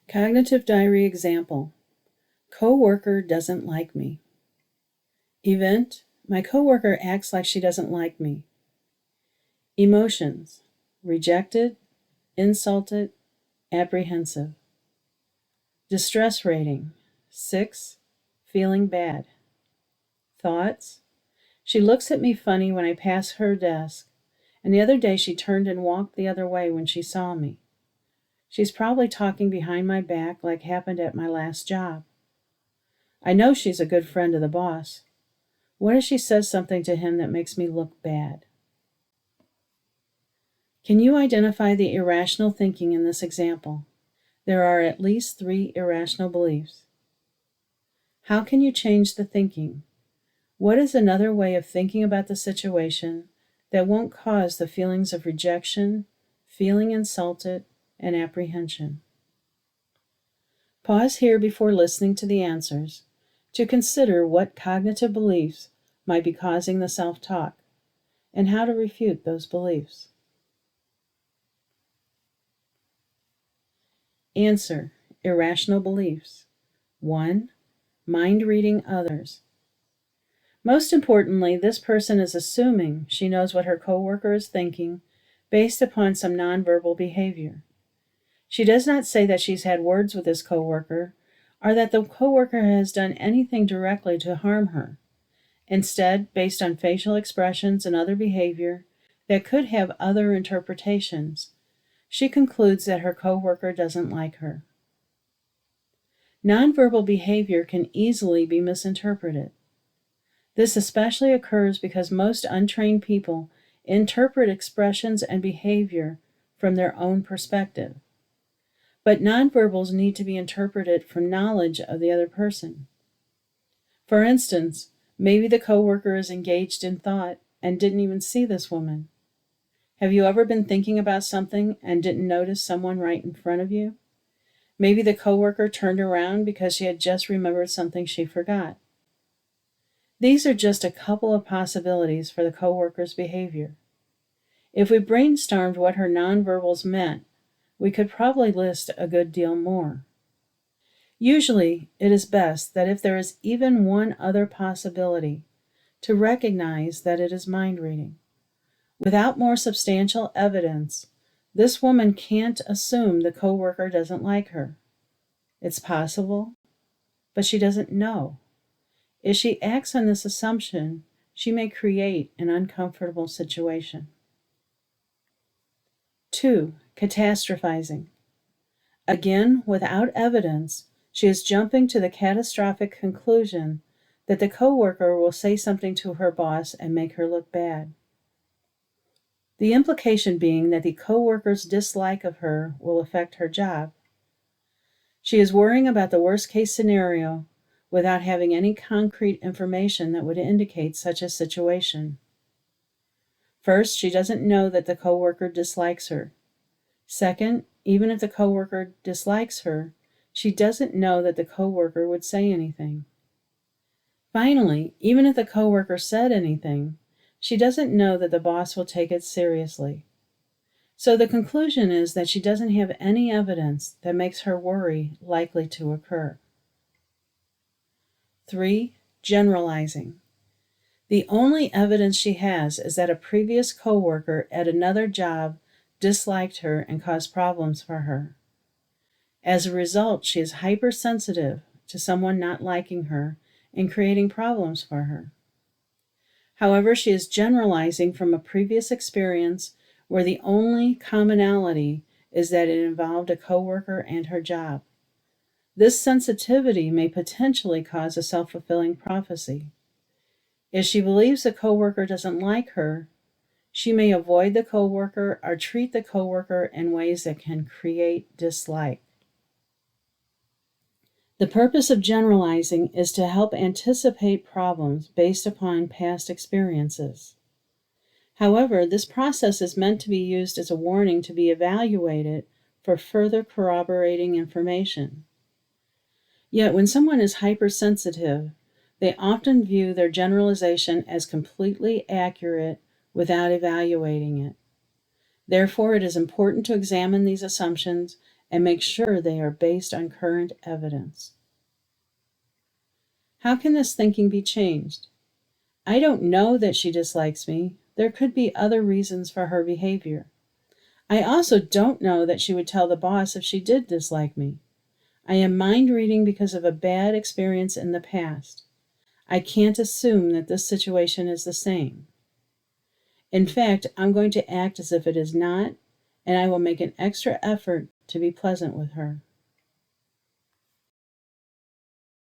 Cognitive diary example. Coworker doesn't like me. Event. My coworker acts like she doesn't like me. Emotions. Rejected, insulted, apprehensive. Distress rating. 6. Feeling bad. Thoughts. She looks at me funny when I pass her desk, and the other day she turned and walked the other way when she saw me. She's probably talking behind my back like happened at my last job. I know she's a good friend of the boss. What if she says something to him that makes me look bad? Can you identify the irrational thinking in this example? There are at least 3 irrational beliefs. How can you change the thinking? What is another way of thinking about the situation that won't cause the feelings of rejection, feeling insulted, and apprehension? Pause here before listening to the answers to consider what cognitive beliefs might be causing the self-talk and how to refute those beliefs. Answer: irrational beliefs. 1. Mind reading others. Most importantly, this person is assuming she knows what her coworker is thinking based upon some nonverbal behavior. She does not say that she's had words with this coworker or that the coworker has done anything directly to harm her. Instead, based on facial expressions and other behavior that could have other interpretations, she concludes that her coworker doesn't like her. Nonverbal behavior can easily be misinterpreted. This especially occurs because most untrained people interpret expressions and behavior from their own perspective. But nonverbals need to be interpreted from knowledge of the other person. For instance, maybe the coworker is engaged in thought and didn't even see this woman. Have you ever been thinking about something and didn't notice someone right in front of you? Maybe the coworker turned around because she had just remembered something she forgot. These are just a couple of possibilities for the coworker's behavior. If we brainstormed what her nonverbals meant, we could probably list a good deal more. Usually, it is best that if there is even one other possibility, to recognize that it is mind reading. Without more substantial evidence, this woman can't assume the coworker doesn't like her. It's possible, but she doesn't know. If she acts on this assumption, she may create an uncomfortable situation. 2. Catastrophizing. Again, without evidence, she is jumping to the catastrophic conclusion that the coworker will say something to her boss and make her look bad. The implication being that the coworker's dislike of her will affect her job. She is worrying about the worst-case scenario without having any concrete information that would indicate such a situation. First, she doesn't know that the coworker dislikes her. Second, even if the coworker dislikes her, she doesn't know that the coworker would say anything. Finally, even if the coworker said anything, she doesn't know that the boss will take it seriously. So the conclusion is that she doesn't have any evidence that makes her worry likely to occur. 3. Generalizing. The only evidence she has is that a previous coworker at another job disliked her and caused problems for her. As a result, she is hypersensitive to someone not liking her and creating problems for her. However, she is generalizing from a previous experience where the only commonality is that it involved a coworker and her job. This sensitivity may potentially cause a self-fulfilling prophecy. If she believes the coworker doesn't like her, she may avoid the coworker or treat the coworker in ways that can create dislike. The purpose of generalizing is to help anticipate problems based upon past experiences. However, this process is meant to be used as a warning to be evaluated for further corroborating information. Yet when someone is hypersensitive, they often view their generalization as completely accurate without evaluating it. Therefore, it is important to examine these assumptions and make sure they are based on current evidence. How can this thinking be changed? I don't know that she dislikes me. There could be other reasons for her behavior. I also don't know that she would tell the boss if she did dislike me. I am mind reading because of a bad experience in the past. I can't assume that this situation is the same. In fact, I'm going to act as if it is not, and I will make an extra effort to be pleasant with her.